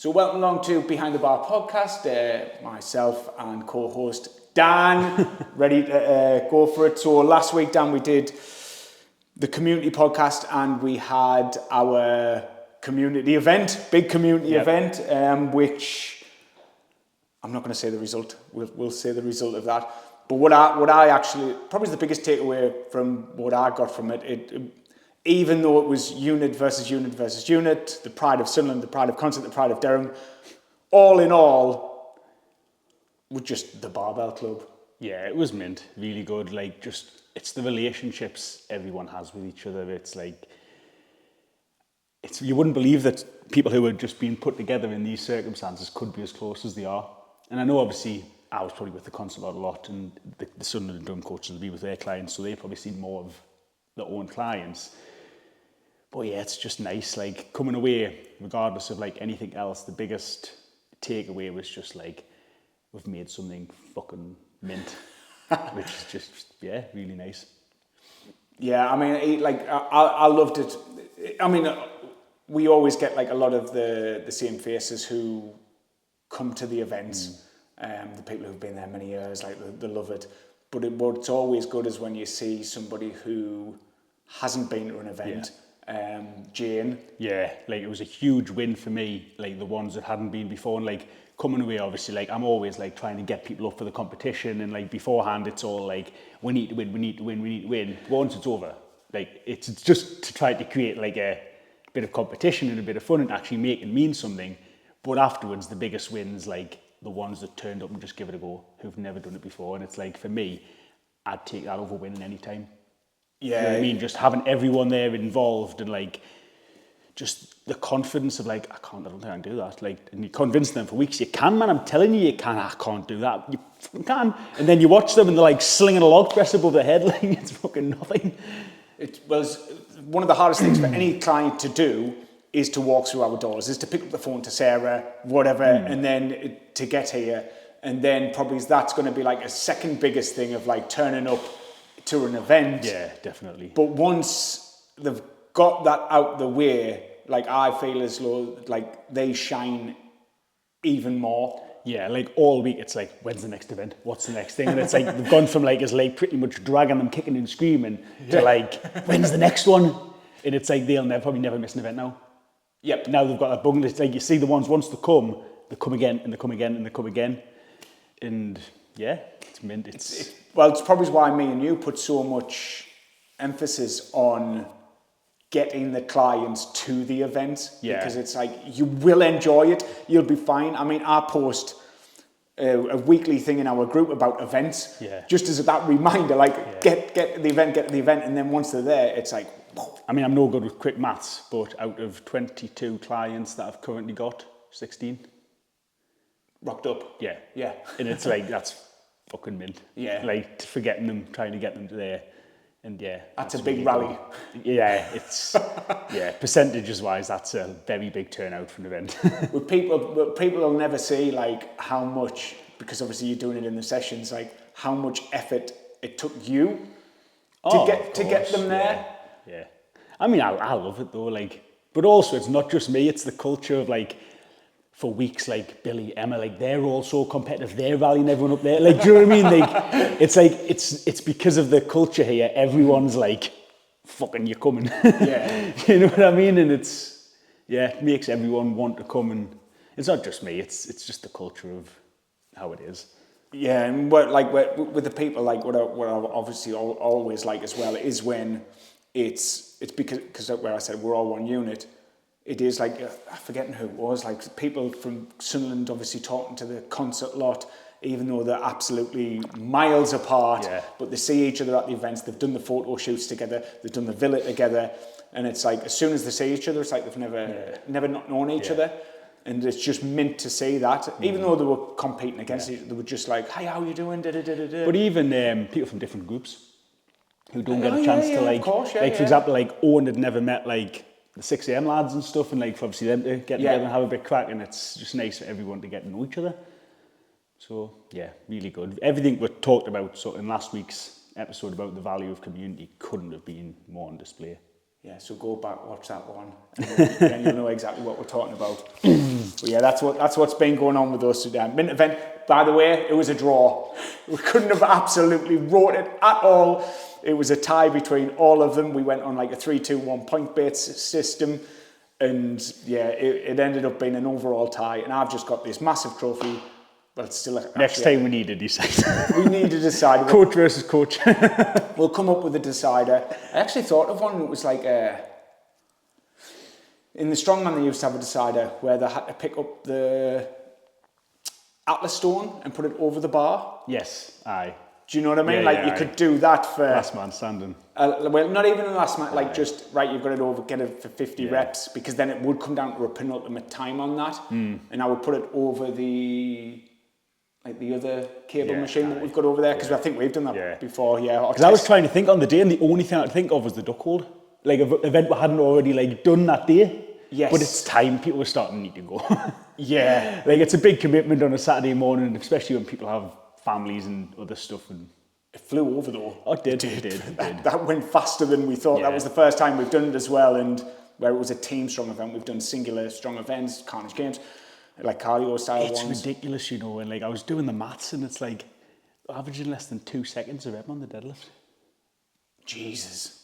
So welcome along to Behind the Bar podcast. Myself and co-host Dan, ready to go for it. So last week, Dan, we did the community podcast and we had our community event, big community event, which I'm not going to say the result. We'll say the result of that. But what I actually, probably the biggest takeaway from what I got from it, even though it was unit versus unit versus unit, the pride of Sunderland, the pride of Consett, the pride of Durham, all in all, was just the barbell club. Yeah, it was mint, really good. Like, just, it's the relationships everyone has with each other. It's like, you wouldn't believe that people who had just been put together in these circumstances could be as close as they are. And I know, obviously, I was probably with the Consett a lot, and the Sunderland and Durham coaches would be with their clients, so they probably seen more of their own clients. But yeah, it's just nice, like, coming away, regardless of like anything else, the biggest takeaway was just like, we've made something fucking mint, which is just, yeah, really nice. Yeah, I mean, I loved it. I mean, we always get like a lot of the same faces who come to the events, the people who've been there many years, like they love it. But what's always good is when you see somebody who hasn't been to an event. Yeah. Jane. Yeah, like it was a huge win for me, like the ones that hadn't been before, and like coming away, obviously, like I'm always like trying to get people up for the competition, and like beforehand it's all like, we need to win, we need to win, we need to win. Once it's over, like it's just to try to create like a bit of competition and a bit of fun and actually make it mean something. But afterwards, the biggest wins, like the ones that turned up and just give it a go, who've never done it before. And it's like, for me, I'd take that over winning any time. Yeah, you know what I mean, just having everyone there involved and like just the confidence of like, I don't think I can do that. Like, and you convince them for weeks, you can, man. I'm telling you, you can. I can't do that. You can. And then you watch them and they're like slinging a log press above their head, like it's fucking nothing. It was one of the hardest things for any client to do is to walk through our doors, is to pick up the phone to Sarah, whatever, and then to get here. And then probably that's going to be like a second biggest thing of like turning up to an event. Yeah, definitely. But once they've got that out the way, like I feel as though like they shine even more. Yeah, like all week it's like, when's the next event? What's the next thing? And it's like they've gone from like, it's like pretty much dragging them kicking and screaming to like, when's the next one? And it's like they'll probably never miss an event now. Yep. Now they've got that bung. It's like you see the ones once they come again and they come again and they come again. And yeah, it's mint. Well, it's probably why me and you put so much emphasis on getting the clients to the event. Yeah. Because it's like, you will enjoy it. You'll be fine. I mean, I post a weekly thing in our group about events. Yeah. Just as that reminder, like get to the event. And then once they're there, it's like, whoa. I mean, I'm no good with quick maths, but out of 22 clients that I've currently got, 16. Rocked up. Yeah. Yeah. And it's like, that's fucking mint. Yeah. Like forgetting them, trying to get them to there. And yeah. That's a big really rally. Cool. Yeah, it's, yeah, percentages wise, that's a very big turnout for an event. With people will never see like how much, because obviously you're doing it in the sessions, like how much effort it took you to get them there. Yeah. I mean, I love it though, like, but also it's not just me, it's the culture of like, for weeks, like Billy, Emma, like they're all so competitive, they're rallying everyone up there. Like, do you know what I mean? Like, it's because of the culture here, everyone's like, fucking you're coming. Yeah. You know what I mean? And it makes everyone want to come, and it's not just me, it's just the culture of how it is. Yeah, and with the people, like what I obviously always like as well is when it's because where I said we're all one unit. It is like, I'm forgetting who it was, like people from Sunderland obviously talking to the Consett lot, even though they're absolutely miles apart, but they see each other at the events, they've done the photo shoots together, they've done the villa together, and it's like, as soon as they see each other, it's like they've never not known each other, and it's just mint to see that, even though they were competing against each other, they were just like, hey, how are you doing, da-da-da-da-da. But even people from different groups who don't get a chance to like, for example, like Owen had never met like the 6 a.m. lads and stuff, and like for obviously them to get together and have a bit crack, and it's just nice for everyone to get to know each other. So yeah, really good. Everything we talked about in last week's episode about the value of community couldn't have been more on display. Yeah, so go back, watch that one, and then you'll know exactly what we're talking about. But yeah, that's what's been going on with those today. Mint event, by the way, it was a draw. We couldn't have absolutely wrote it at all. It was a tie between all of them. We went on like a 3-2-1 point-based system, and yeah, it ended up being an overall tie. And I've just got this massive trophy. Well, it's still next time we need to decide. We need to decide. Coach versus coach. We'll come up with a decider. I actually thought of one that was like in the Strongman they used to have a decider where they had to pick up the Atlas stone and put it over the bar. Yes, aye. Do you know what I mean? Yeah, like yeah, you aye. could do that for Last man standing. well, not even a last man. Like just right, you've got it over, get it for 50 reps, because then it would come down to a penultimate time on that, and I would put it over the other cable machine that we've got over there, because I think we've done that before. Yeah, because I was trying to think on the day, and the only thing I could think of was the duck hold, like an event we hadn't already like done that day. Yes, but it's time. People are starting to need to go. Yeah, like it's a big commitment on a Saturday morning, especially when people have families and other stuff. And it flew over though. Oh, it did. That went faster than we thought. Yeah. That was the first time we've done it as well, and where it was a team strong event. We've done singular strong events, Carnage Games, like cardio style ones. It's ridiculous, you know. And like I was doing the maths, and it's like averaging less than 2 seconds a rep on the deadlift. Jesus.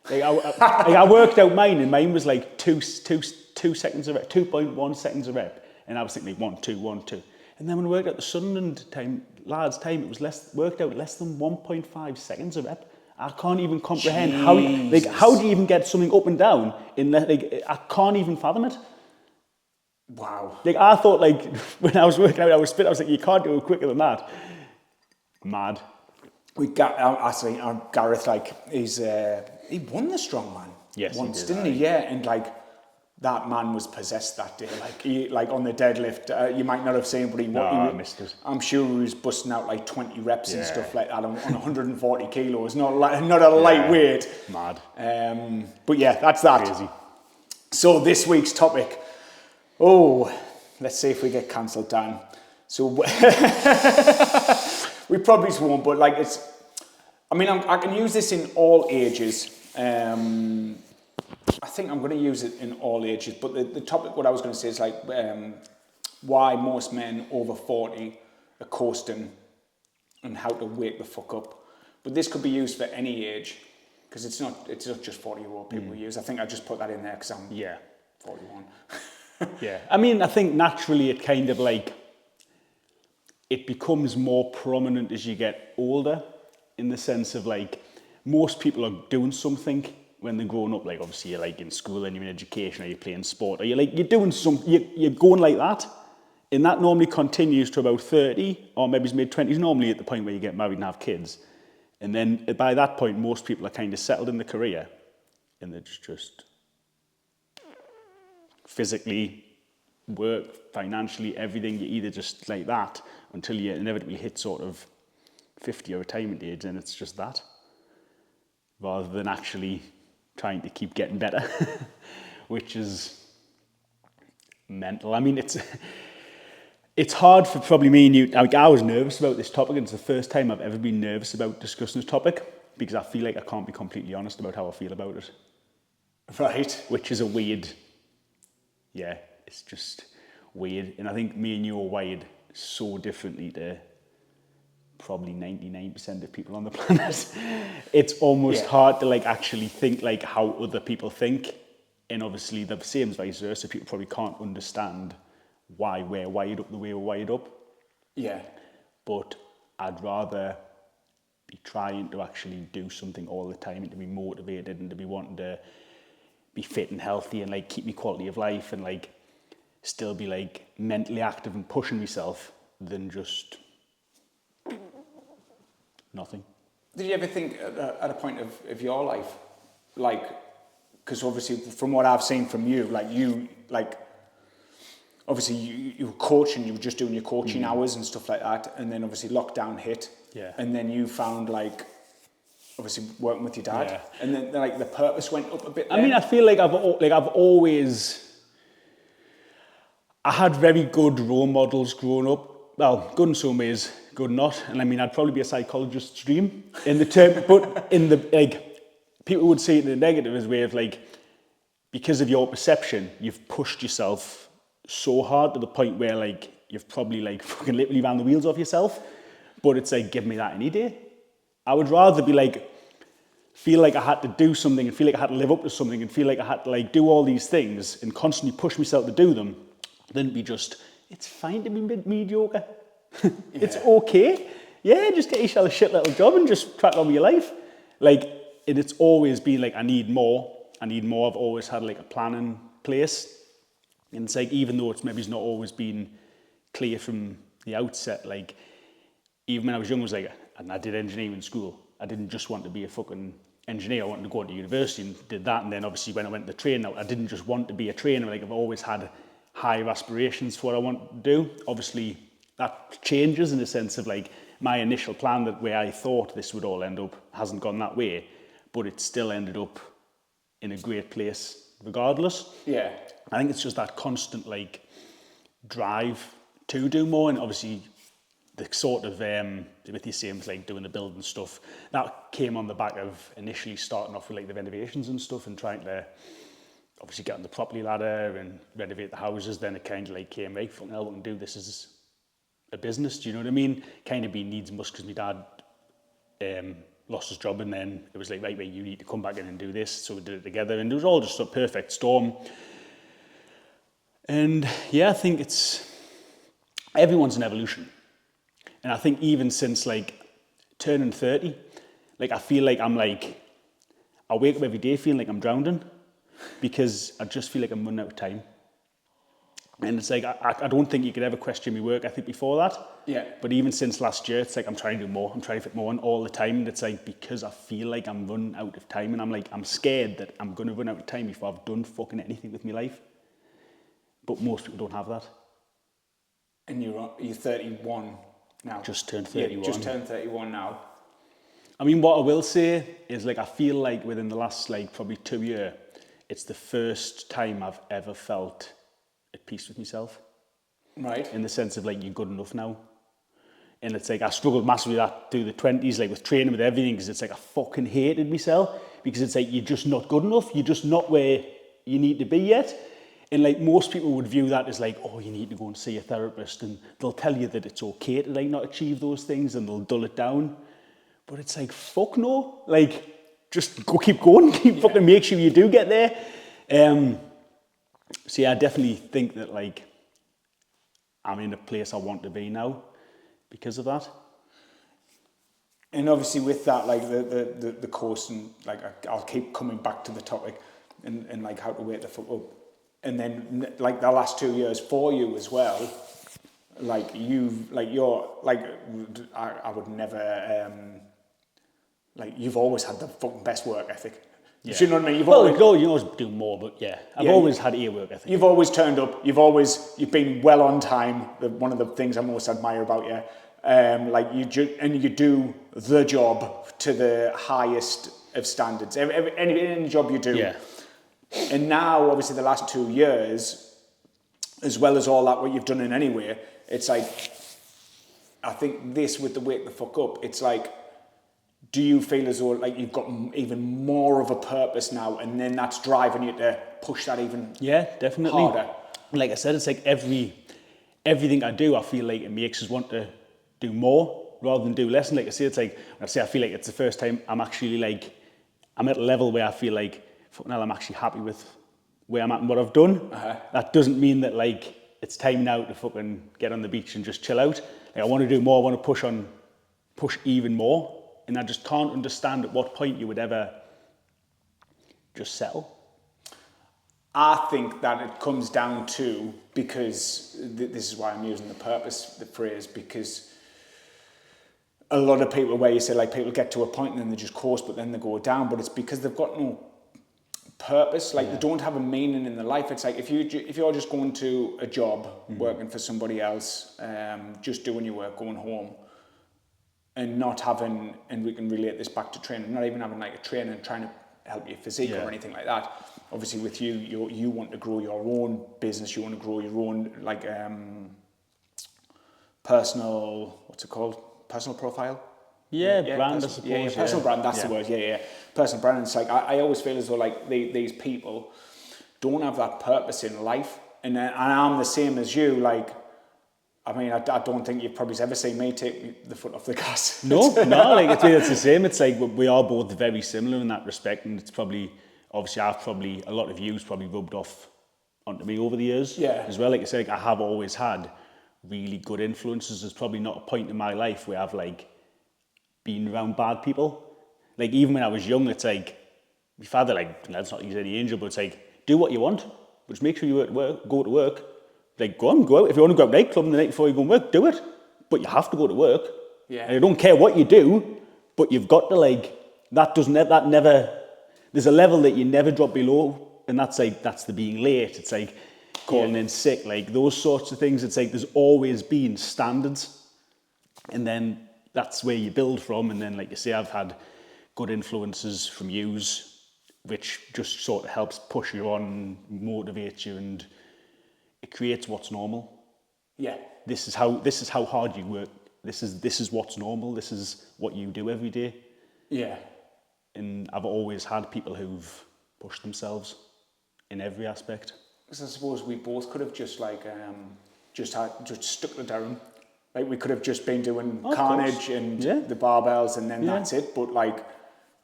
Like I worked out mine, and mine was like 2 seconds a rep, 2.1 seconds a rep, and I was thinking like 1, 2, 1, 2. And then when I worked out the Sunderland time, lads' time, it was worked out less than 1.5 seconds a rep. I can't even comprehend how do you even get something up and down in like I can't even fathom it. Wow. Like I thought, like when I was working out, I was like, you can't do it quicker than that. Mad. We got actually Gareth, like he won the Strongman. Yes, once, he did, didn't he? Yeah, and like that man was possessed that day. Like he, like on the deadlift, you might not have seen, but I missed it. I'm sure he was busting out like 20 reps and stuff like that on 140 kilos. Not a lightweight. Mad. But yeah, that's that. Crazy. So this week's topic. Oh, let's see if we get cancelled down. So we probably won't, but like it's. I mean, I can use this in all ages. I think I'm going to use it in all ages, but the topic, what I was going to say is like why most men over 40 are coasting and how to wake the fuck up. But this could be used for any age, because it's not just 40-year-old people who use. I think I just put that in there because I'm 41. Yeah, I mean, I think naturally it kind of like, it becomes more prominent as you get older, in the sense of like, most people are doing something when they're growing up. Like obviously you're like in school and you're in education, or you're playing sport, or you're doing you're going like that. And that normally continues to about 30 or maybe mid-20s, normally at the point where you get married and have kids. And then by that point, most people are kind of settled in the career, and they're just physically, work, financially, everything, you're either just like that until you inevitably hit sort of 50 or retirement age, and it's just that, rather than actually trying to keep getting better, which is mental. I mean, it's hard for probably me and you. I was nervous about this topic, and it's the first time I've ever been nervous about discussing this topic, because I feel like I can't be completely honest about how I feel about it. Right. Which is a weird, it's just weird. And I think me and you are wired so differently to probably 99% of people on the planet. It's almost hard to like actually think like how other people think. And obviously the same as vice versa. People probably can't understand why we're wired up the way we're wired up. Yeah. But I'd rather be trying to actually do something all the time, and to be motivated, and to be wanting to be fit and healthy, and like keep my quality of life, and like still be like mentally active and pushing myself, than just nothing. Did you ever think at a point of your life, like, because obviously from what I've seen from you, like you, like, obviously you were coaching, you were just doing your coaching hours and stuff like that, and then obviously lockdown hit, and then you found like, obviously working with your dad, and then like the purpose went up a bit. I mean, I feel like I had very good role models growing up. Well, good in some ways, good not. And I mean, I'd probably be a psychologist's dream in the term, but in the like, people would see it in a negative as a way of like, because of your perception, you've pushed yourself so hard to the point where like you've probably like fucking literally ran the wheels off yourself. But it's like, give me that any day. I would rather be like, feel like I had to do something and feel like I had to live up to something and feel like I had to like do all these things and constantly push myself to do them than be just, it's fine to be mediocre. It's okay. Yeah, just get yourself a shit little job and just crack on with your life. Like, it's always been like, I need more. I've always had like a plan in place. And it's like, even though it's maybe not always been clear from the outset, like, even when I was young, I was like, and I did engineering in school. I didn't just want to be a fucking engineer. I wanted to go to university and did that. And then obviously when I went to train, I didn't just want to be a trainer. Like, I've always had higher aspirations for what I want to do. Obviously that changes in the sense of like my initial plan, that where I thought this would all end up hasn't gone that way, but it still ended up in a great place regardless. Yeah. I think it's just that constant like drive to do more. And obviously the sort of, with the same like doing the building stuff, that came on the back of initially starting off with like the renovations and stuff and trying to obviously get on the property ladder and renovate the houses. Then it kind of like came, right, fucking hell, we can do this as a business, do you know what I mean? Kind of being needs must, because my dad lost his job, and then it was like, right, you need to come back in and do this. So we did it together, and it was all just a perfect storm. And yeah, I think everyone's an evolution. And I think even since like turning 30, like I feel like I wake up every day feeling like I'm drowning, because I just feel like I'm running out of time. And it's like, I don't think you could ever question my work ethic before that. Yeah. But even since last year, it's like I'm trying to do more. I'm trying to fit more in all the time. And it's like, because I feel like I'm running out of time, and I'm scared that I'm going to run out of time before I've done fucking anything with my life. But most people don't have that. And you're 31 now. Just turned 31. Yeah, just turned 31 now. I mean, what I will say is, like, I feel like within the last, like, probably 2 years, it's the first time I've ever felt at peace with myself. Right. In the sense of, like, you're good enough now. And it's like, I struggled massively with that through the 20s, like, with training, with everything, because it's like, I fucking hated myself, because it's like, you're just not good enough. You're just not where you need to be yet. And, like, most people would view that as, like, oh, you need to go and see a therapist, and they'll tell you that it's okay to, like, not achieve those things, and they'll dull it down. But it's like, fuck no. Like, just keep going. Fucking make sure you do get there. So yeah, I definitely think that, like, I'm in a place I want to be now because of that. And obviously with that, like the course, and like I'll keep coming back to the topic and like how to wake the fuck up. And then like the last 2 years for you as well, like I would never, like you've always had the fucking best work ethic. Yeah. Do you know what I mean? You always do more, but yeah, I've always had ear work ethic. You've always turned up. You've been well on time. One of the things I most admire about you, like you do the job to the highest of standards. Any job you do. Yeah. And now, obviously, the last 2 years, as well as all that what you've done in Anywhere, it's like, I think this with the wake the fuck up, it's like, do you feel as though like you've got even more of a purpose now, and then that's driving you to push that even definitely harder? Like I said, it's like everything I do, I feel like it makes us want to do more rather than do less. And like I say, it's like, when I say I feel like it's the first time I'm actually like, I'm at a level where I feel like, fucking hell, I'm actually happy with where I'm at and what I've done. That doesn't mean that like it's time now to fucking get on the beach and just chill out. Like, I want to do more. I want to push even more. And I just can't understand at what point you would ever just settle. I think that it comes down to, because this is why I'm using the phrase, because a lot of people, where you say like people get to a point and then they just course, but then they go down, but it's because they've got no purpose. Like they don't have a meaning in their life. It's like if you're just going to a job, working for somebody else, just doing your work, going home, and not having, and we can relate this back to training, not even having like a trainer and trying to help your physique or anything like that. Obviously with you want to grow your own business, you want to grow your own like personal, what's it called? Personal profile? brand, I suppose. Yeah, personal brand, that's the word. Yeah. Personal brand. It's like, I always feel as though like these people don't have that purpose in life. And I'm the same as you. Like, I mean, I don't think you've probably ever seen me take the foot off the gas. No, like it's the same. It's like we are both very similar in that respect, and it's probably, obviously, a lot of you's probably rubbed off onto me over the years as well. Like I say, like, I have always had really good influences. There's probably not a point in my life where I've like been around bad people. Like even when I was young, it's like my father, like, that's not he's any angel, but it's like, do what you want, but just make sure you go to work. Like, go out. If you want to go out nightclub the night before you go to work, do it. But you have to go to work. Yeah. And I don't care what you do, but you've got to like, that never, there's a level that you never drop below. And that's the being late. It's like calling in sick, like those sorts of things. It's like, there's always been standards. And then that's where you build from. And then, like you say, I've had good influences from yous, which just sort of helps push you on, motivate you, and it creates what's normal. Yeah. This is how hard you work. This is what's normal. This is what you do every day. Yeah. And I've always had people who've pushed themselves in every aspect. Because I suppose we both could have just like just stuck to Durham. Like we could have just been doing carnage and the barbells, and then that's it. But like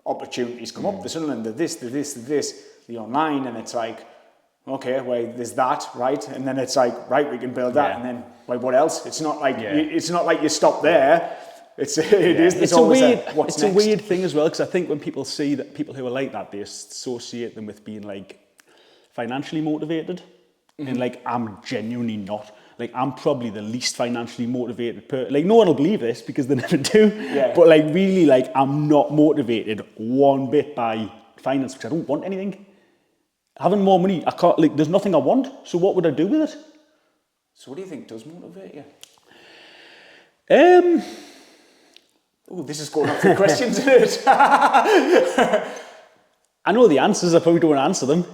opportunities come up. The Sunderland, the this, the online, and it's like, okay, well, there's that, right? And then it's like, right, we can build that, and then, like, what else? It's not like it's not like you stop there. It's a weird thing as well, because I think when people see that people who are like that, they associate them with being like financially motivated, and like I'm genuinely not. Like I'm probably the least financially motivated person. Like no one will believe this because they never do. Yeah. But like really, like I'm not motivated one bit by finance because I don't want anything. Having more money, I can't, like, there's nothing I want, so what would I do with it? So what do you think does motivate you? Oh, this is going off the questions, isn't it? I know the answers, I probably don't want to answer them.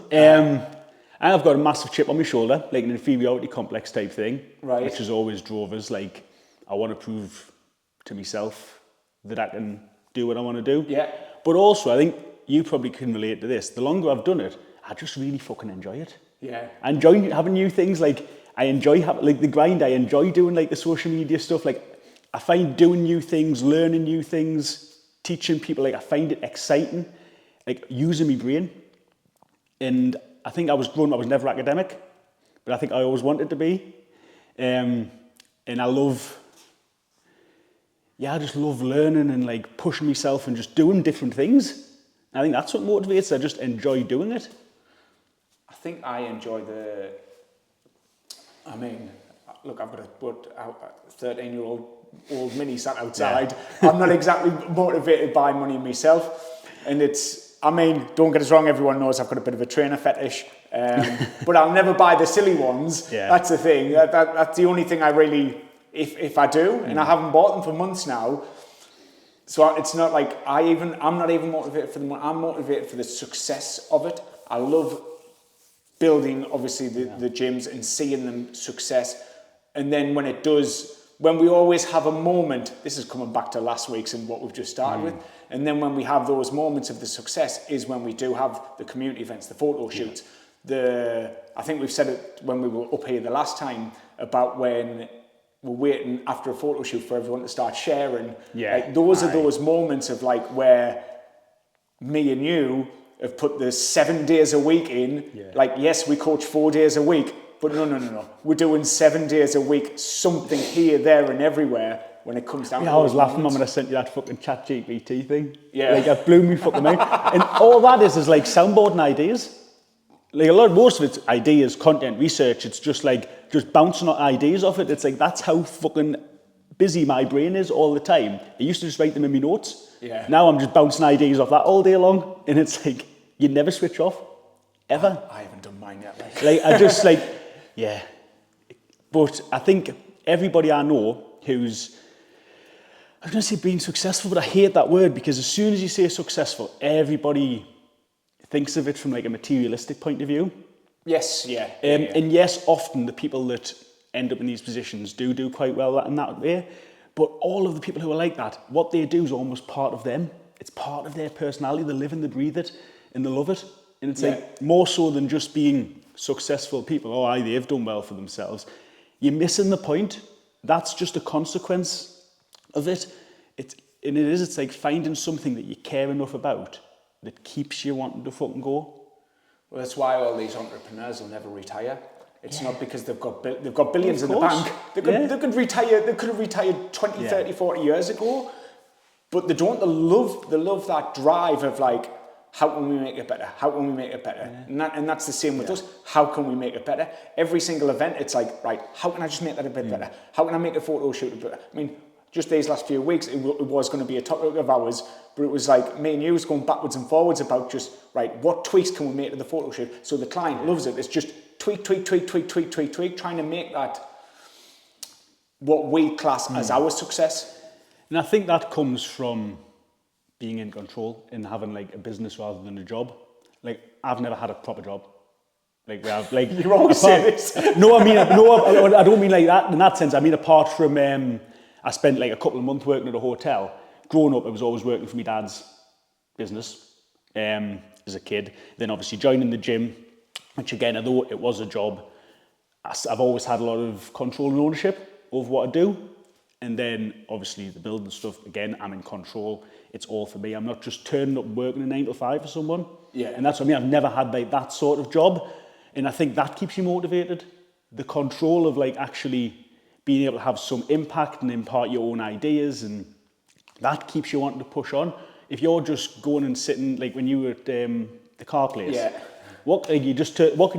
I've got a massive chip on my shoulder, like an inferiority complex type thing, which has always drove us, like, I want to prove to myself that I can do what I want to do. Yeah. But also, I think you probably can relate to this. The longer I've done it, I just really fucking enjoy it. Yeah. I enjoy having new things. Like, I enjoy having, like, the grind. I enjoy doing, like, the social media stuff. Like, I find doing new things, learning new things, teaching people, like, I find it exciting. Like, using my brain. And I think I was never academic, but I think I always wanted to be. And I just love learning and, like, pushing myself and just doing different things. I think that's what motivates. I just enjoy doing it. I think I enjoy look, I've got a 13-year-old mini sat outside. Yeah. I'm not exactly motivated by money myself. And don't get us wrong, everyone knows I've got a bit of a trainer fetish. But I'll never buy the silly ones. Yeah. That's the thing. That's the only thing I really, if I do, and I haven't bought them for months now. So it's not like I'm not even motivated for the money. I'm motivated for the success of it. I love building, obviously, the gyms and seeing them success. And then when we always have a moment, this is coming back to last week's and what we've just started with, and then when we have those moments of the success is when we do have the community events, the photo shoots. I think we've said it when we were up here the last time about when we're waiting after a photo shoot for everyone to start sharing. Yeah. Like those are those moments of like where me and you have put the 7 days a week in. Yeah. Like, yes, we coach 4 days a week, but no. We're doing 7 days a week, something here, there, and everywhere when it comes down to I was laughing when I sent you that fucking ChatGPT thing. Yeah. Like, it blew me fucking mind. And all that is like soundboarding ideas. Like, most of it's ideas, content, research. It's just bouncing ideas off it. It's like, that's how fucking busy my brain is all the time. I used to just write them in my notes. Yeah. Now I'm just bouncing ideas off that all day long. And it's like, you never switch off. Ever. I haven't done mine yet. I just yeah. But I think everybody I know who's, I was going to say being successful, but I hate that word because as soon as you say successful, everybody thinks of it from like a materialistic point of view. Yes, yeah. And yes, often the people that end up in these positions do quite well in that way. But all of the people who are like that, what they do is almost part of them. It's part of their personality. They live and they breathe it and they love it. And it's like more so than just being successful people. Oh, aye, they've done well for themselves. You're missing the point. That's just a consequence of it. It's like finding something that you care enough about that keeps you wanting to fucking go. Well, that's why all these entrepreneurs will never retire. It's not because they've got billions in the bank. They could retire. They could have retired 20, 30, 40 years ago, but they don't. They love that drive of like, how can we make it better? How can we make it better? And that's the same with us. How can we make it better? Every single event, it's like, right, how can I just make that a bit better? How can I make a photo shoot a bit better? I mean, just these last few weeks, it was going to be a topic of ours, but it was like me and you was going backwards and forwards about just, right, what tweaks can we make to the photo shoot so the client loves it? It's just tweak, trying to make that what we class as our success. And I think that comes from being in control and having like a business rather than a job. Like, I've never had a proper job. Like, we have, like, you always say this. I don't mean like that in that sense. I mean, apart from, I spent like a couple of months working at a hotel. Growing up, I was always working for my dad's business as a kid. Then obviously joining the gym, which again, although it was a job, I've always had a lot of control and ownership over what I do. And then obviously the building stuff, again, I'm in control. It's all for me. I'm not just turning up and working a 9 to 5 for someone. Yeah. And that's what I mean. I've never had like that sort of job. And I think that keeps you motivated. The control of like actually being able to have some impact and impart your own ideas, and that keeps you wanting to push on. If you're just going and sitting, like when you were at the car place, what can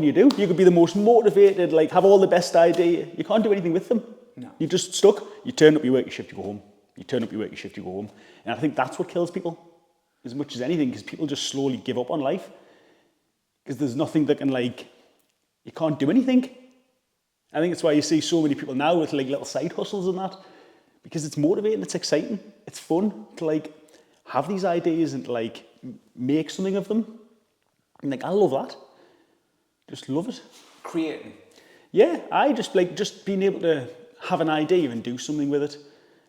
you do? You could be the most motivated, like have all the best idea. You can't do anything with them. No. You're just stuck. You turn up, you work your shift, you go home. You turn up, you work your shift, you go home. And I think that's what kills people as much as anything, because people just slowly give up on life. Because there's nothing that can like, you can't do anything. I think it's why you see so many people now with like little side hustles and that, because it's motivating, it's exciting, it's fun to like have these ideas and to like make something of them. And like, I love that. Just love it. Creating. Yeah, I just like just being able to have an idea and do something with it.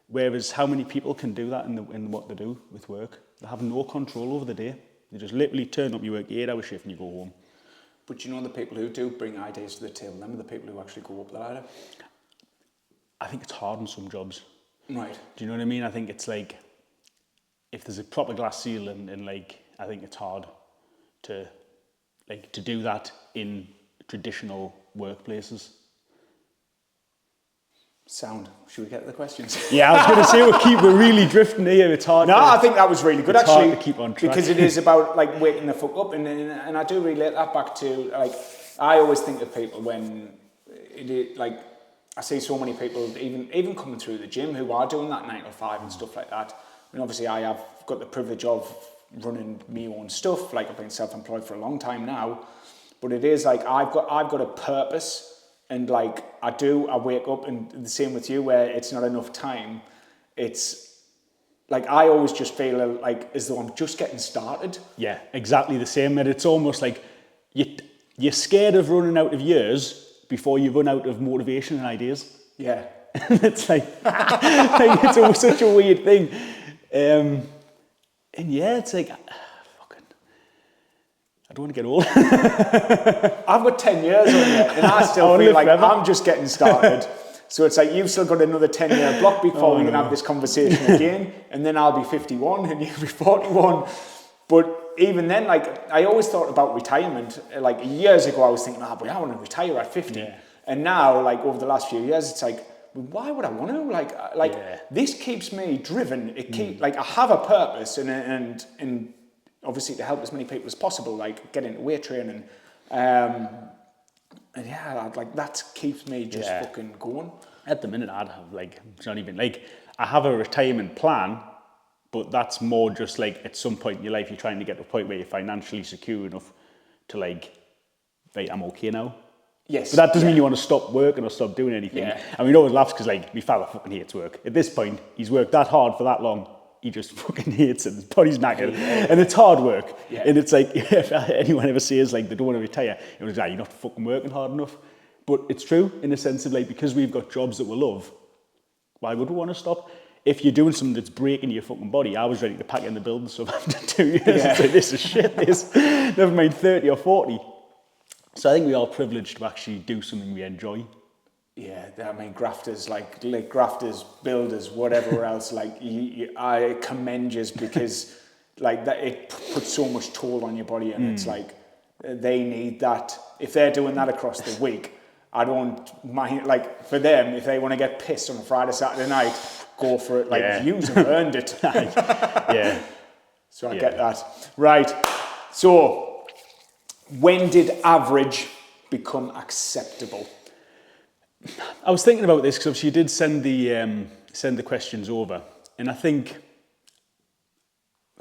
Whereas how many people can do that in what they do with work? They have no control over the day. They just literally turn up, you work 8-hour shift and you go home. But you know the people who do bring ideas to the table, them are the people who actually go up the ladder. I think it's hard in some jobs. Right. Do you know what I mean? I think it's like, if there's a proper glass ceiling and like, I think it's hard to do that in traditional workplaces. Sound. Should we get to the questions? Yeah, I was going to say we're really drifting here. It's hard. No, I think that was really good actually. Hard to keep on track because it is about like waking the fuck up, and I do relate that back to like, I always think of people when like I see so many people even coming through the gym who are doing that 9 to 5 and stuff like that. And obviously I have got the privilege of running my own stuff. Like, I've been self-employed for a long time now, but it is like I've got a purpose. And like I wake up, and the same with you, where it's not enough time. It's like I always just feel like as though I'm just getting started. Yeah, exactly the same. And it's almost like you're scared of running out of years before you run out of motivation and ideas. Yeah, it's like it's almost such a weird thing. And yeah, it's like, I don't want to get old. I've got 10 years on it, and I still feel like forever. I'm just getting started. So it's like you've still got another 10-year block before we can have this conversation again, and then I'll be 51 and you'll be 41. But even then, like, I always thought about retirement. Like years ago, I was thinking, but I want to retire at 50. Yeah. And now, like over the last few years, it's like, why would I want to? Like this keeps me driven. It like I have a purpose, and obviously to help as many people as possible, like get into weight training. And yeah, like that keeps me just fucking going. At the minute, I'd have like, it's not even like, I have a retirement plan, but that's more just like at some point in your life, you're trying to get to a point where you're financially secure enough to like I'm okay now. Yes. But that doesn't mean you want to stop working or stop doing anything. Yeah. And we always laughs because like, my father fucking hates work. At this point, he's worked that hard for that long. He just fucking hates it. His body's knackered. And it's hard work. Yeah. And it's like, if anyone ever says like they don't want to retire, it was like, you're not fucking working hard enough. But it's true in the sense of like, because we've got jobs that we love, why would we want to stop? If you're doing something that's breaking your fucking body, I was ready to pack in the building stuff after 2 years and say, this is shit, this. Never mind 30 or 40. So I think we are privileged to actually do something we enjoy. Yeah, I mean, grafters, like grafters, builders, whatever else, like, I commend you because, like, that it puts so much toll on your body, and it's like, they need that. If they're doing that across the week, I don't mind, like, for them, if they want to get pissed on a Friday, Saturday night, go for it, like, yous have earned it. Yeah. So I get that. Right, so, when did average become acceptable? I was thinking about this because obviously you did send the questions over, and I think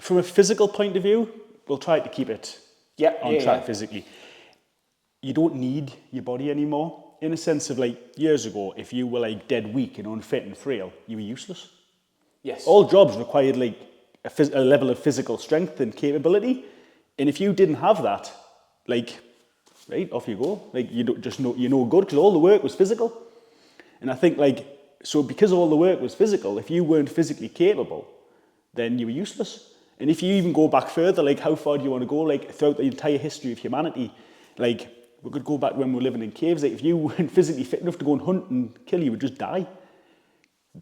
from a physical point of view, we'll try to keep it on track physically. You don't need your body anymore. In a sense of, like, years ago, if you were like dead weak and unfit and frail, you were useless. Yes. All jobs required like a level of physical strength and capability, and if you didn't have that, like, right, off you go. Like, you don't just know, you're no good because all the work was physical. And I think, like, so because all the work was physical, if you weren't physically capable, then you were useless. And if you even go back further, like, how far do you want to go? Like, throughout the entire history of humanity, like, we could go back when we were living in caves. Like, if you weren't physically fit enough to go and hunt and kill, you would just die.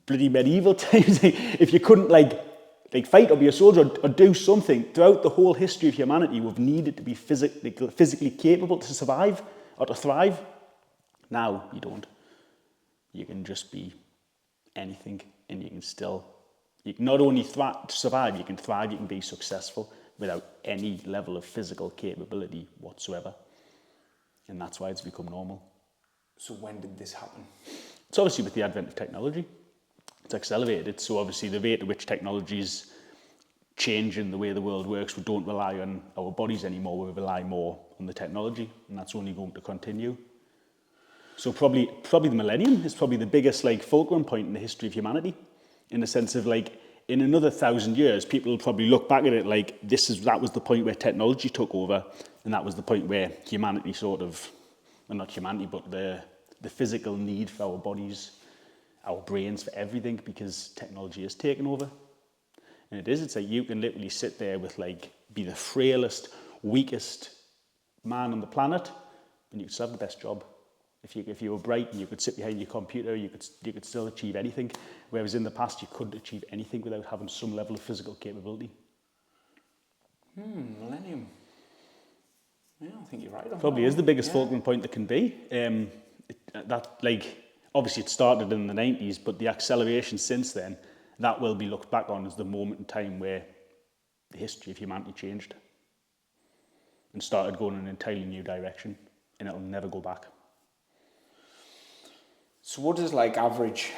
Bloody medieval times. If you couldn't, like fight or be a soldier or do something, throughout the whole history of humanity, we've needed to be physically capable to survive or to thrive. Now, you don't. You can just be anything, and you can not only survive, you can thrive, you can be successful without any level of physical capability whatsoever. And that's why it's become normal. So when did this happen? It's obviously with the advent of technology. It's accelerated. So obviously the rate at which technology's changing the way the world works, we don't rely on our bodies anymore, we rely more on the technology, and that's only going to continue. So probably the millennium is probably the biggest, like, fulcrum point in the history of humanity, in the sense of, like, in another 1,000 years, people will probably look back at it like that was the point where technology took over, and that was the point where humanity sort of, well, not humanity, but the physical need for our bodies, our brains, for everything, because technology has taken over. And it's like you can literally sit there with, like, be the frailest, weakest man on the planet, and you could still have the best job. If you were bright and you could sit behind your computer, you could still achieve anything. Whereas in the past, you couldn't achieve anything without having some level of physical capability. Millennium. Yeah, I think you're right on Probably that is the biggest one. fulcrum point that can be. Obviously it started in the 90s, but the acceleration since then, that will be looked back on as the moment in time where the history of humanity changed and started going in an entirely new direction, and it'll never go back. So what does, like, average,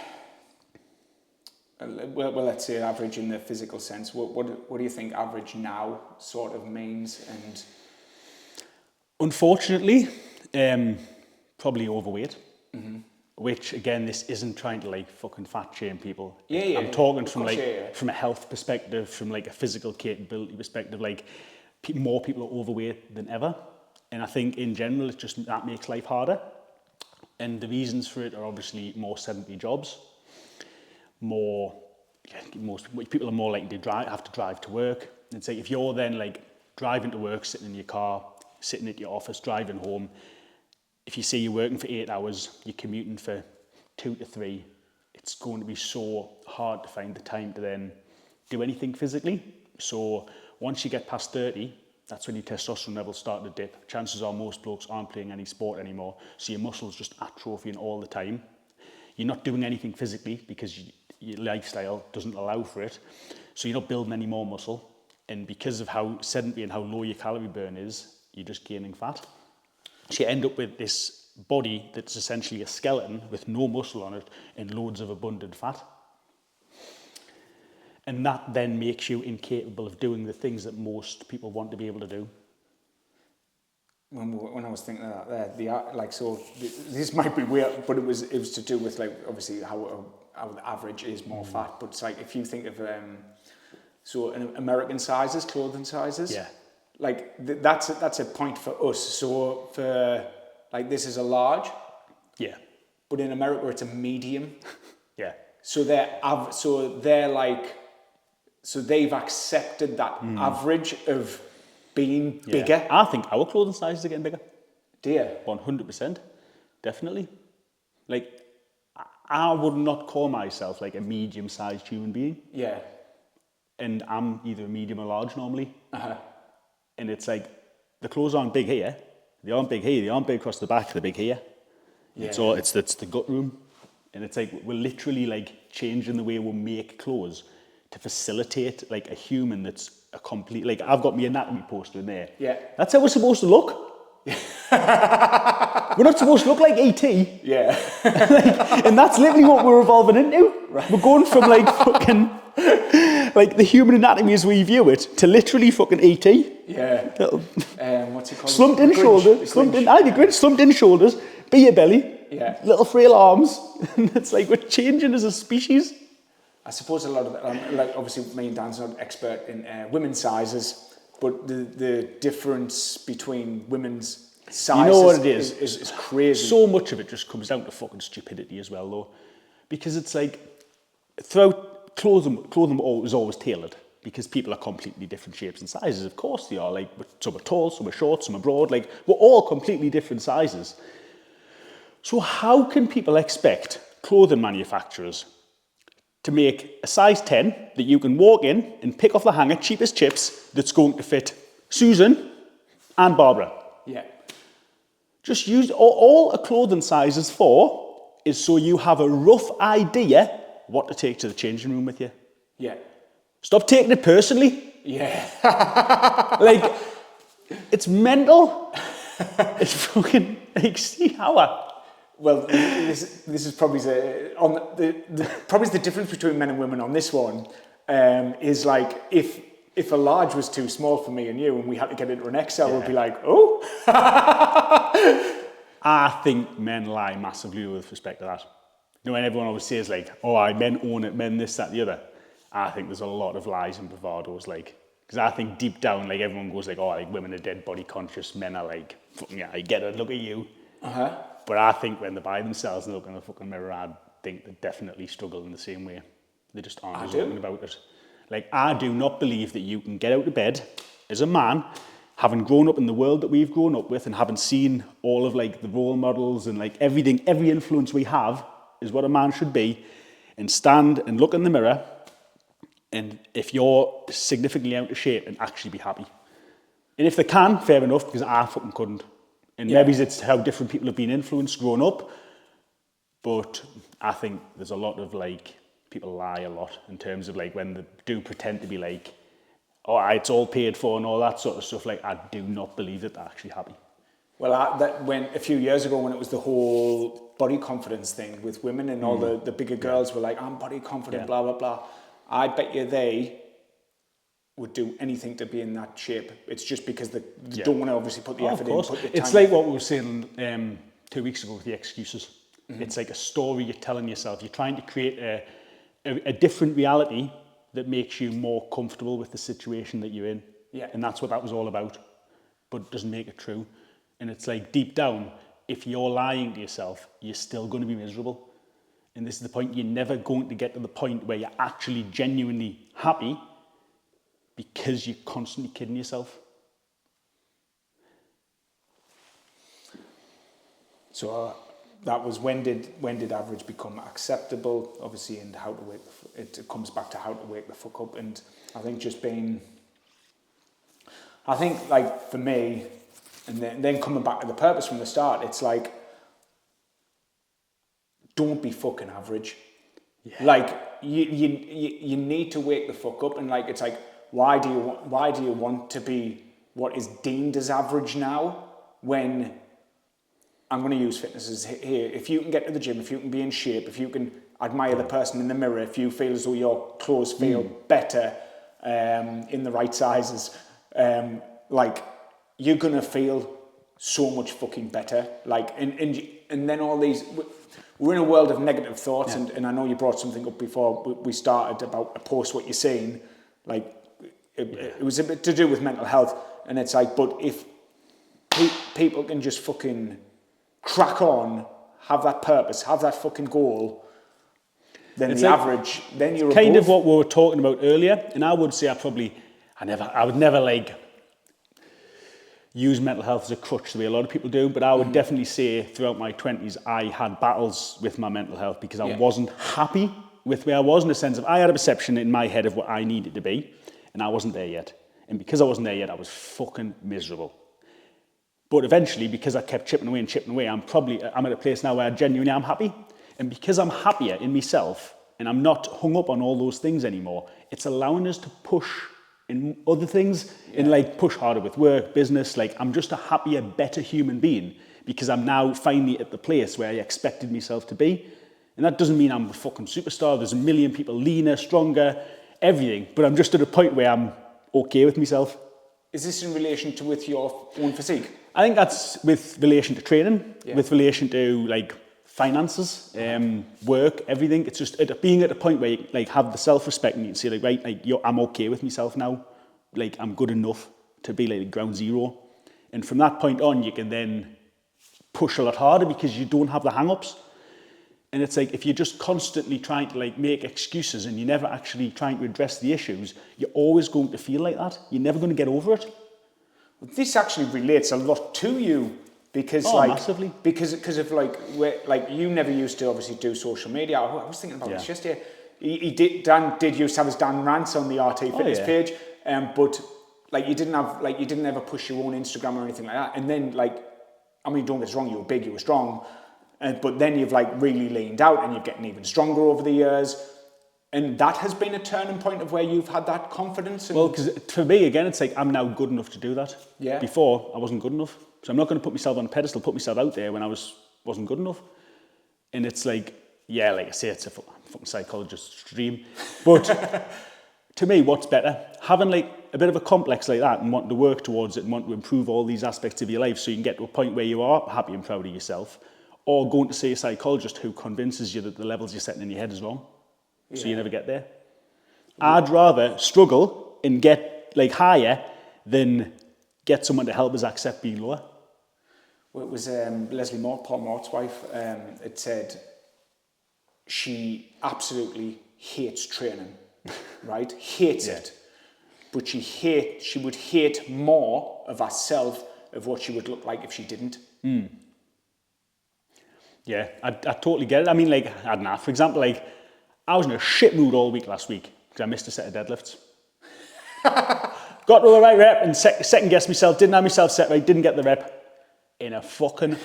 well, let's say average in the physical sense, what do you think average now sort of means? And unfortunately, probably overweight. Which, again, this isn't trying to, like, fucking fat shame people. I'm talking from, like, from a health perspective, from, like, a physical capability perspective. Like, more people are overweight than ever, and I think in general it's just that makes life harder. And the reasons for it are obviously more sedentary jobs, most people are more likely to have to drive to work. And say if you're then, like, driving to work, sitting in your car, sitting at your office, driving home, if you say you're working for 8 hours, you're commuting for 2 to 3, it's going to be so hard to find the time to then do anything physically. So once you get past 30, that's when your testosterone levels start to dip. Chances are most blokes aren't playing any sport anymore, so your muscles just atrophying all the time. You're not doing anything physically because your lifestyle doesn't allow for it, so you're not building any more muscle. And because of how sedentary and how low your calorie burn is, you're just gaining fat. So you end up with this body that's essentially a skeleton with no muscle on it and loads of abundant fat. And that then makes you incapable of doing the things that most people want to be able to do. When I was thinking of that, this might be weird, but it was to do with, like, obviously how the average is more fat. But it's like if you think of American sizes, clothing sizes. Yeah. Like that's a point for us. So for, like, this is a large. Yeah. But in America it's a medium. Yeah. So they've accepted that average of being bigger. I think our clothing sizes are getting bigger. Do you? 100%. Definitely. Like, I would not call myself like a medium-sized human being. Yeah. And I'm either a medium or large normally. Uh-huh. And it's like, the clothes aren't big here. They aren't big here. They aren't big across the back. They're big here. Yeah. It's the gut room. And it's like, we're literally like changing the way we make clothes to facilitate like a human that's a complete, like I've got my anatomy poster in there. Yeah. That's how we're supposed to look. We're not supposed to look like E.T. Yeah. And that's literally what we're evolving into. Right. We're going from like fucking, like the human anatomy as we view it, to literally fucking E.T. Yeah. What's it called? Slumped in shoulders, slumped in shoulders, beer belly, little frail arms. And it's like we're changing as a species. I suppose a lot of that, like obviously me and Dan's not expert in women's sizes, but the difference between women's sizes, you know what it is? Is crazy. So much of it just comes down to fucking stupidity as well, though, because it's like throughout clothing was always tailored because people are completely different shapes and sizes. Of course they are. Like some are tall, some are short, some are broad. Like we're all completely different sizes. So how can people expect clothing manufacturers to make a size 10 that you can walk in and pick off the hanger, cheap as chips, that's going to fit Susan and Barbara? Yeah. Just use all a clothing size is for is so you have a rough idea what to take to the changing room with you. Yeah. Stop taking it personally. Yeah. Like, it's mental. It's fucking, like, see how Well, this is probably probably the difference between men and women on this one is like if a large was too small for me and you and we had to get into an XL, we'd be like, oh. I think men lie massively with respect to that. You know, when everyone always says like, oh, men own it, men this, that, the other. I think there's a lot of lies and bravados, like, because I think deep down, like everyone goes like, oh, like women are dead body conscious, men are like, fucking yeah, I get it, look at you. Uh-huh. But I think when they buy themselves and look in the fucking mirror, I think they definitely struggle in the same way. They just aren't as open about it. Like, I do not believe that you can get out of bed as a man, having grown up in the world that we've grown up with and having seen all of like the role models and like everything, every influence we have is what a man should be, and stand and look in the mirror, and if you're significantly out of shape, and actually be happy. And if they can, fair enough, because I fucking couldn't. And maybe it's how different people have been influenced growing up. But I think there's a lot of like, people lie a lot in terms of like when they do pretend to be like, oh, it's all paid for and all that sort of stuff. Like, I do not believe that they're actually happy. Well, when a few years ago when it was the whole body confidence thing with women and all the bigger girls were like, I'm body confident, blah, blah, blah. I bet you they would do anything to be in that shape. It's just because they don't want to obviously put the effort in. Put the time it's like what we were saying 2 weeks ago with the excuses. Mm-hmm. It's like a story you're telling yourself. You're trying to create a different reality that makes you more comfortable with the situation that you're in. Yeah. And that's what that was all about. But it doesn't make it true. And it's like deep down, if you're lying to yourself, you're still going to be miserable. And this is the point, you're never going to get to the point where you're actually genuinely happy because you're constantly kidding yourself. So that was when did average become acceptable? Obviously, and how to wake it comes back to how to wake the fuck up. And I think I think like for me, and then coming back to the purpose from the start, it's like, don't be fucking average. Yeah. Like you need to wake the fuck up, and like it's like, why do you want to be what is deemed as average now? When I'm going to use fitness as here, if you can get to the gym, if you can be in shape, if you can admire the person in the mirror, if you feel as though your clothes feel better in the right sizes, like you're going to feel so much fucking better. Like and then all these. We're in a world of negative thoughts, and I know you brought something up before we started about a post what you're saying, like it was a bit to do with mental health, and it's like, but if people can just fucking crack on, have that purpose, have that fucking goal, Then It's the like- average, then you're kind above. of what we were talking about earlier, and I would say I would never like use mental health as a crutch the way a lot of people do, but I would definitely say throughout my 20s I had battles with my mental health because I wasn't happy with where I was, in the sense of I had a perception in my head of what I needed to be, and I wasn't there yet. And because I wasn't there yet, I was fucking miserable. But eventually, because I kept chipping away, I'm at a place now where I genuinely am happy. And because I'm happier in myself and I'm not hung up on all those things anymore, it's allowing us to push in other things and like push harder with work, business. Like I'm just a happier, better human being because I'm now finally at the place where I expected myself to be. And that doesn't mean I'm a fucking superstar. There's a million people leaner, stronger, everything. But I'm just at a point where I'm okay with myself. Is this in relation to with your own physique? I think that's with relation to training, with relation to like finances, work, everything. It's just being at a point where you like have the self-respect and you can say like, right, like I'm okay with myself now. Like I'm good enough to be like ground zero. And from that point on, you can then push a lot harder because you don't have the hang-ups. And it's like, if you're just constantly trying to like make excuses and you're never actually trying to address the issues, you're always going to feel like that. You're never going to get over it. This actually relates a lot to you because massively. because of like you never used to obviously do social media. I was thinking about this yesterday. Dan did used to have his Dan Rants on the RT Fitness page, but like you didn't ever push your own Instagram or anything like that. And then like, I mean, don't get us wrong, you were big, you were strong, but then you've like really leaned out and you're getting even stronger over the years. And that has been a turning point of where you've had that confidence. Well, because for me, again, it's like I'm now good enough to do that. Yeah. Before, I wasn't good enough. So I'm not going to put myself on a pedestal, put myself out there when I wasn't good enough. And it's like, yeah, like I say, it's a fucking psychologist's dream. But to me, what's better? Having like a bit of a complex like that and wanting to work towards it and want to improve all these aspects of your life so you can get to a point where you are happy and proud of yourself, or going to see a psychologist who convinces you that the levels you're setting in your head is wrong. So you never get there. I'd rather struggle and get like higher than get someone to help us accept being lower. Well, it was Leslie Mort, Paul Mort's wife. It said she absolutely hates training, right? Hates it, but she would hate more of herself of what she would look like if she didn't. Yeah, I totally get it. I mean, like, I don't know. For example, like, I was in a shit mood all week last week because I missed a set of deadlifts. Got to the right rep and second guessed myself, didn't have myself set right, didn't get the rep. In a fucking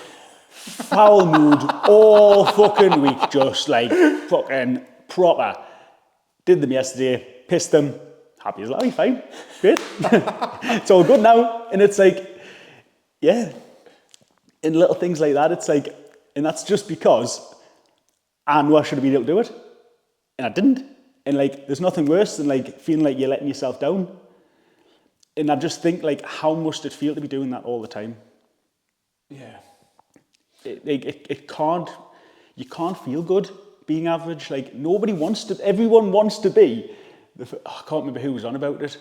foul mood all fucking week, just like fucking proper. Did them yesterday, pissed them, happy as Larry, fine, great. It's all good now. And it's like, yeah, in little things like that, it's like, and that's just because I knew I should have been able to do it. And I didn't. And like, there's nothing worse than like feeling like you're letting yourself down. And I just think like, how must it feel to be doing that all the time? Yeah. It can't, you can't feel good being average. Like everyone wants to be, I can't remember who was on about it.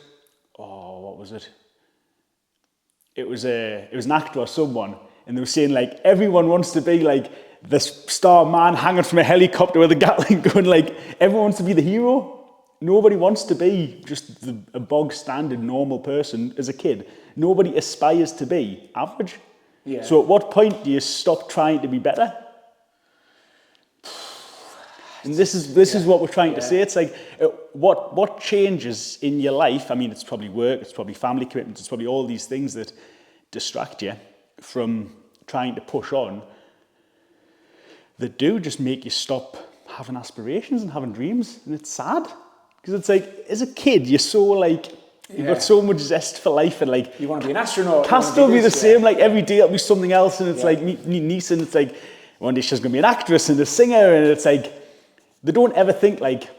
Oh, what was it? It was an actor or someone. And they were saying like, everyone wants to be like, this star man hanging from a helicopter with a Gatling gun, like everyone wants to be the hero. Nobody wants to be just a bog standard normal person as a kid. Nobody aspires to be average. Yeah. So at what point do you stop trying to be better? And this is what we're trying to say. It's like what changes in your life? I mean, it's probably work, it's probably family commitments, it's probably all these things that distract you from trying to push on, that do just make you stop having aspirations and having dreams. And it's sad because it's like, as a kid, you're so like, you've got so much zest for life and like, You want to be an astronaut. Can't still be the same, like every day it'll be something else. And it's like, me niece, and it's like, one day she's going to be an actress and a singer. And it's like, they don't ever think like,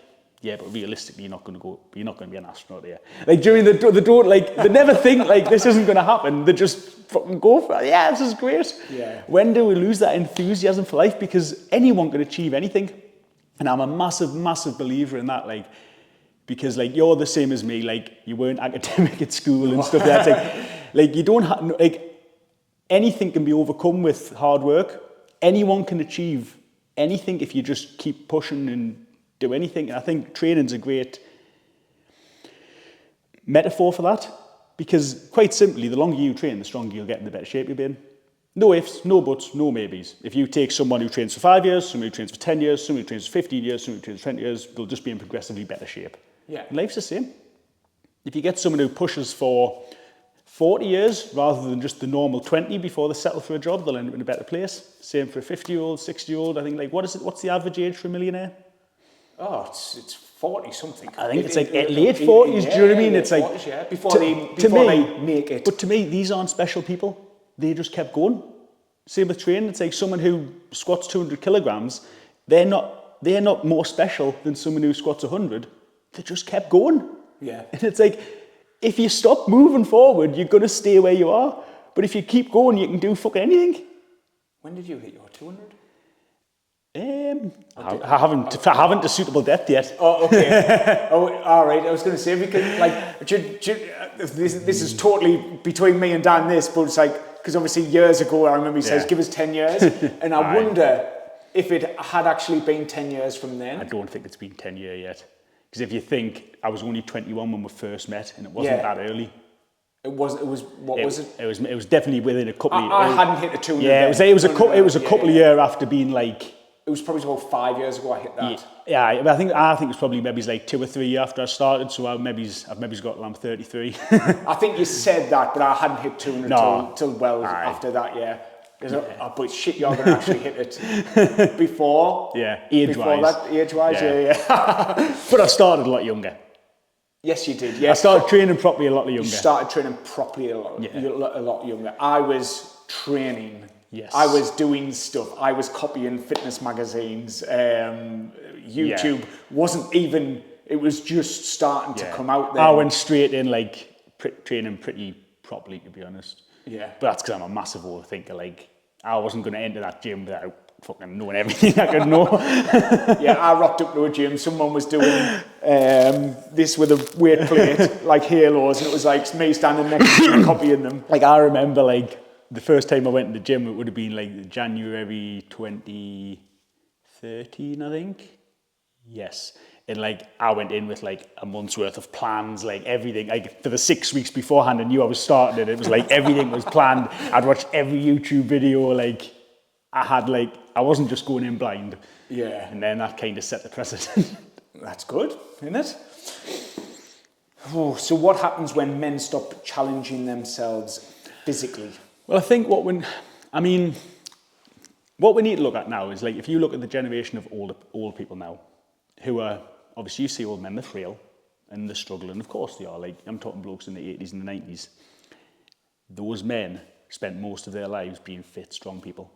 yeah, but realistically, you're not going to be an astronaut here. Like during they never think like this isn't going to happen. They just fucking go for it. Yeah, this is great. Yeah. When do we lose that enthusiasm for life? Because anyone can achieve anything. And I'm a massive, massive believer in that. Like, because like you're the same as me. Like you weren't academic at school and stuff like that. Like you don't have, like anything can be overcome with hard work. Anyone can achieve anything if you just keep pushing and do anything. And I think training's a great metaphor for that, because quite simply, the longer you train, the stronger you'll get in the better shape you'll be in. No ifs, no buts, no maybes. If you take someone who trains for 5 years, somebody who trains for 10 years, somebody who trains for 15 years, somebody who trains for 20 years, they'll just be in progressively better shape. Yeah. Life's the same. If you get someone who pushes for 40 years rather than just the normal 20 before they settle for a job, they'll end up in a better place. Same for a 50-year-old, 60-year-old. I think, like, what is it? What's the average age for a millionaire? Oh, it's 40 something. I think it's like late 40s. Do you know what I mean? It's like 40s, yeah. Before they make it. But to me, these aren't special people. They just kept going. Same with training. It's like someone who squats 200 kilograms. They're not more special than someone who squats 100. They just kept going. Yeah. And it's like, if you stop moving forward, you're gonna stay where you are. But if you keep going, you can do fucking anything. When did you hit your 200? I haven't a suitable depth yet. Oh, okay. Oh, all right. I was going to say, because like, this is totally between me and Dan. This, but it's like, because obviously years ago, I remember he says, "Give us 10 years," and I wonder if it had actually been 10 years from then. I don't think it's been 10 years yet, because if you think, I was only 21 when we first met, and it wasn't that early. It was It was definitely within a couple of years. I hadn't hit the 200. Yeah, it was a couple of years after being like. It was probably about 5 years ago I hit that. Yeah, I think it's probably maybe like 2 or 3 years after I started. So I've maybe got I'm 33. I think you said that, but I hadn't hit 200 till well after that. Yeah. But shit, you're going to actually hit it before. Yeah, age-wise. Age-wise, yeah. But I started a lot younger. Yes, you did. Yes. I started training properly a lot younger. You started training properly a lot younger. I was training. Yes. I was doing stuff. I was copying fitness magazines. YouTube wasn't even, it was just starting to come out there. I went straight in, like, training pretty properly, to be honest. Yeah. But that's because I'm a massive overthinker. Like, I wasn't going to enter that gym without fucking knowing everything I could know. Yeah, I rocked up to a gym. Someone was doing this with a weight plate, like halos, and it was like me standing next to them copying them. Like, I remember, like, the first time I went to the gym, it would have been like January 2013, I think. Yes. And like, I went in with like a month's worth of plans, like everything. Like for the 6 weeks beforehand, I knew I was starting it. It was like everything was planned. I'd watched every YouTube video. Like I wasn't just going in blind. Yeah. And then that kind of set the precedent. That's good, isn't it? Oh, so what happens when men stop challenging themselves physically? Well, I think what we need to look at now is, like, if you look at the generation of old people now, who are, obviously you see old men, they're frail and they're struggling. Of course they are. Like, I'm talking blokes in the 80s and the 90s. Those men spent most of their lives being fit, strong people.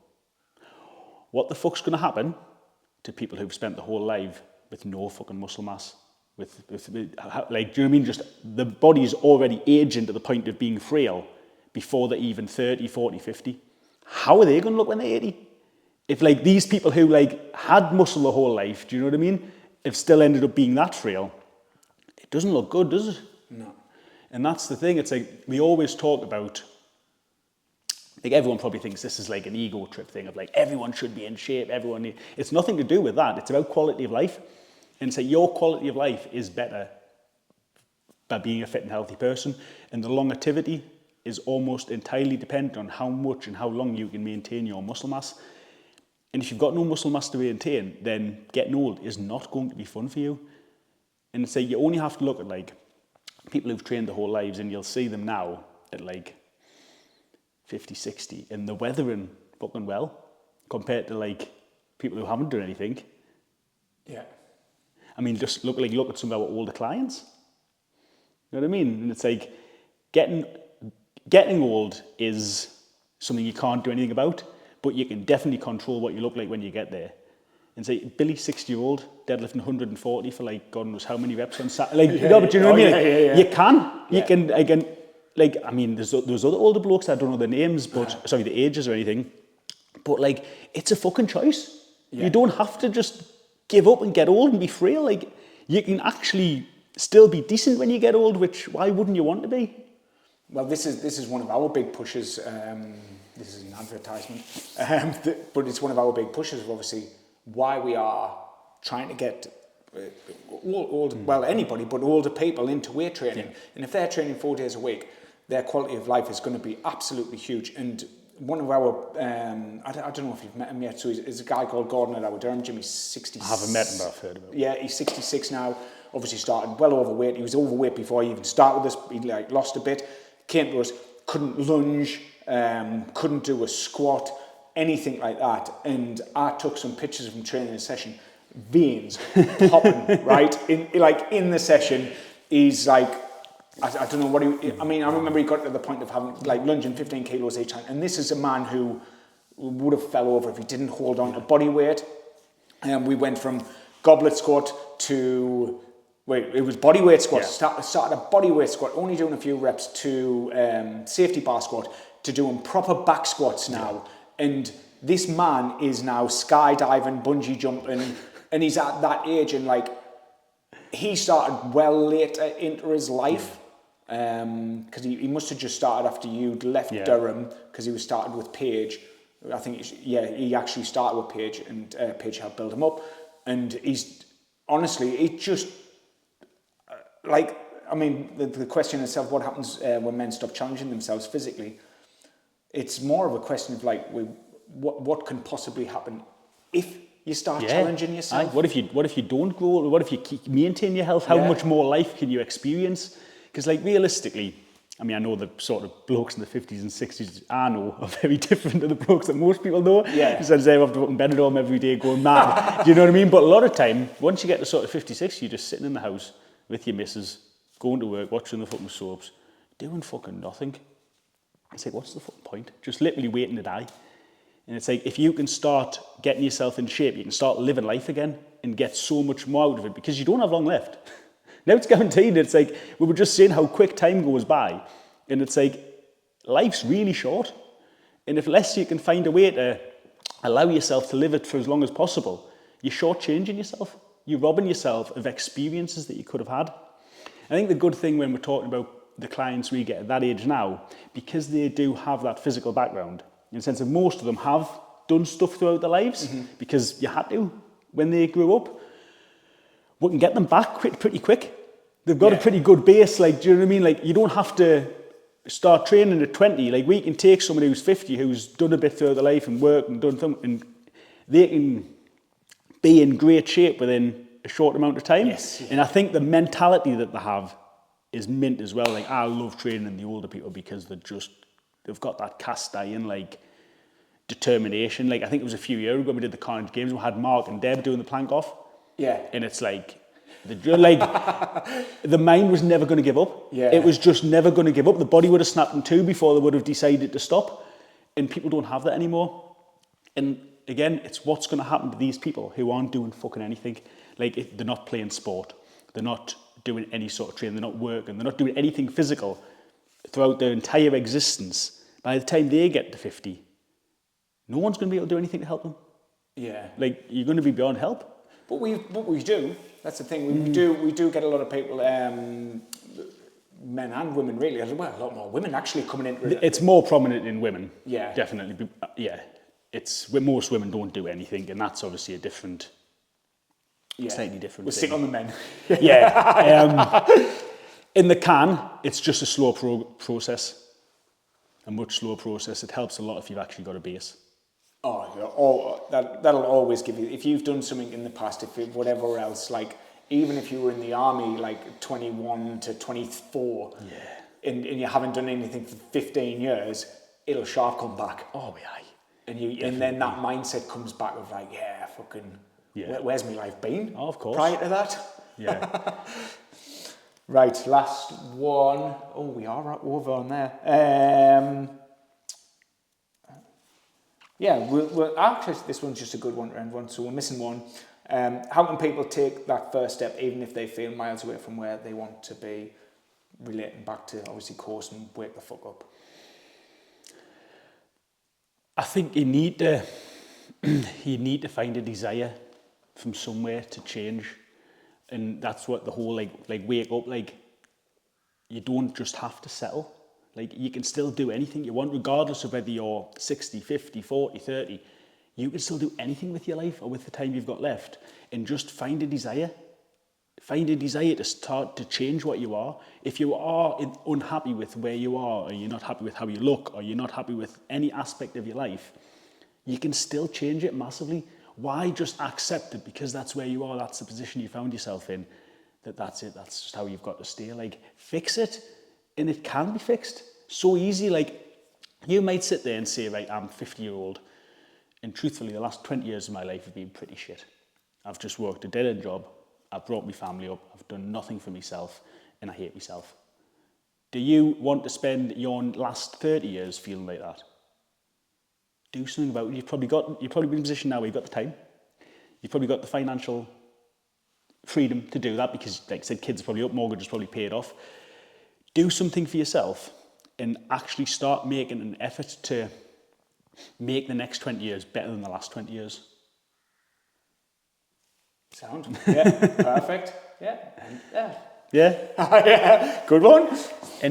What the fuck's going to happen to people who've spent the whole life with no fucking muscle mass? Like, do you know what I mean? Just the body's already aging to the point of being frail before they're even 30, 40, 50. How are they going to look when they're 80? If, like, these people who, like, had muscle the whole life, do you know what I mean, have still ended up being that frail, it doesn't look good, does it? No. And that's the thing. It's like, we always talk about, like, everyone probably thinks this is like an ego trip thing of like, everyone should be in shape, it's nothing to do with that. It's about quality of life. And so your quality of life is better by being a fit and healthy person. And the longevity is almost entirely dependent on how much and how long you can maintain your muscle mass. And if you've got no muscle mass to maintain, then getting old is not going to be fun for you. And so you only have to look at, like, people who've trained their whole lives, and you'll see them now at like 50, 60, and they're weathering fucking well compared to, like, people who haven't done anything. Yeah. I mean, just look at some of our older clients. You know what I mean? And it's like, getting old is something you can't do anything about, but you can definitely control what you look like when you get there. And say, Billy, 60-year-old, deadlifting 140 for, like, God knows how many reps on Saturday. Like, but you know what I mean? Yeah. You can, like, I mean, there's other older blokes, I don't know their names, but, sorry, the ages or anything, but, like, it's a fucking choice. Yeah. You don't have to just give up and get old and be frail. Like, you can actually still be decent when you get old, which, why wouldn't you want to be? Well, this is one of our big pushes. This is an advertisement, but it's one of our big pushes of obviously why we are trying to get well, anybody, but older people into weight training. Yeah. And if they're training 4 days a week, their quality of life is going to be absolutely huge. And one of our, I don't know if you've met him yet, so he's a guy called Gordon at our Durham gym. He's 66. I haven't met him, but I've heard of him. Yeah, he's 66 now. Obviously started well overweight. He was overweight before he even started with us. He lost a bit, came to us, couldn't lunge, couldn't do a squat, anything like that. And I took some pictures of him training a session, veins popping, right? In the session, he's like, I don't know what I remember he got to the point of having lunging 15 kilos each time. And this is a man who would have fell over if he didn't hold on to body weight. And we went from goblet squat to, it was body weight squat. Yeah. Started a body weight squat, only doing a few reps, to safety bar squat, to doing proper back squats now. Yeah. And this man is now skydiving, bungee jumping, and he's at that age, and he started well later into his life. Because he must have just started after you'd left Durham, because he was started with Paige. I think he actually started with Paige, and Paige helped build him up. And he's honestly, it just the question itself, what happens when men stop challenging themselves physically? It's more of a question of what can possibly happen if you start challenging yourself. What if you don't grow? What if you maintain your health? How much more life can you experience? Because realistically, I know the sort of blokes in the 50s and 60s I know are very different to the blokes that most people know. Yeah. Because they have to put in bed at home every day going mad. Do you know what I mean? But a lot of time, once you get to sort of 56, you're just sitting in the house with your missus, going to work, watching the fucking soaps, doing fucking nothing. It's what's the fucking point? Just literally waiting to die. And it's if you can start getting yourself in shape, you can start living life again and get so much more out of it, because you don't have long left. Now it's guaranteed. It's we were just saying how quick time goes by, and it's life's really short, and unless you can find a way to allow yourself to live it for as long as possible, you're shortchanging yourself. You're robbing yourself of experiences that you could have had. I think the good thing when we're talking about the clients we get at that age now, because they do have that physical background, in the sense that most of them have done stuff throughout their lives, because you had to when they grew up, we can get them back pretty quick. They've got a pretty good base, do you know what I mean? You don't have to start training at 20. We can take somebody who's 50, who's done a bit throughout their life and worked and done something, and they can be in great shape within a short amount of time. Yes. Yeah. And I think the mentality that they have is mint as well. I love training the older people, because they've got that cast iron, determination. I think it was a few years ago we did the Carnage Games, we had Mark and Deb doing the plank off. Yeah. And it's the mind was never going to give up. Yeah. It was just never going to give up. The body would have snapped in two before they would have decided to stop. And people don't have that anymore. And again, it's what's going to happen to these people who aren't doing fucking anything. They're not playing sport. They're not doing any sort of training. They're not working. They're not doing anything physical throughout their entire existence. By the time they get to 50, no one's going to be able to do anything to help them. Yeah. You're going to be beyond help. But we do. That's the thing. We do get a lot of people, men and women, really. Well, a lot more women actually coming into it. It's more prominent in women. Yeah. Definitely. Yeah. Most women don't do anything, and that's obviously a different, slightly different We'll thing. stick on the men. Yeah. In the can, it's just a slow process. A much slower process. It helps a lot if you've actually got a base. That'll always give you, if you've done something in the past, whatever else, even if you were in the army 21 to 24, and you haven't done anything for 15 years, it'll sharp come back. And then that mindset comes back of where's my life been? Oh, of course. Prior to that. Yeah. Right, last one. Oh, we are over on there. Actually, this one's just a good one to end on, so we're missing one. How can people take that first step, even if they feel miles away from where they want to be, relating back to, obviously, course and wake the fuck up? I think you need to find a desire from somewhere to change. And that's what the whole, wake up, you don't just have to settle. You can still do anything you want, regardless of whether you're 60, 50, 40, 30. You can still do anything with your life or with the time you've got left, and just find a desire Find a desire to start to change what you are. If you are unhappy with where you are, or you're not happy with how you look, or you're not happy with any aspect of your life, you can still change it massively. Why just accept it because that's where you are, that's the position you found yourself in, that's it, that's just how you've got to stay. Like, fix it, and it can be fixed. So easy. Like, you might sit there and say, right, I'm 50-year-old, and truthfully, the last 20 years of my life have been pretty shit. I've just worked a dead-end job, I've brought my family up, I've done nothing for myself, and I hate myself. Do you want to spend your last 30 years feeling like that? Do something about it. You've probably been in a position now where you've got the time. You've probably got the financial freedom to do that because, like I said, kids are probably up, mortgage is probably paid off. Do something for yourself and actually start making an effort to make the next 20 years better than the last 20 years. Sound? Yeah, perfect. Yeah. Yeah? Yeah, good one. And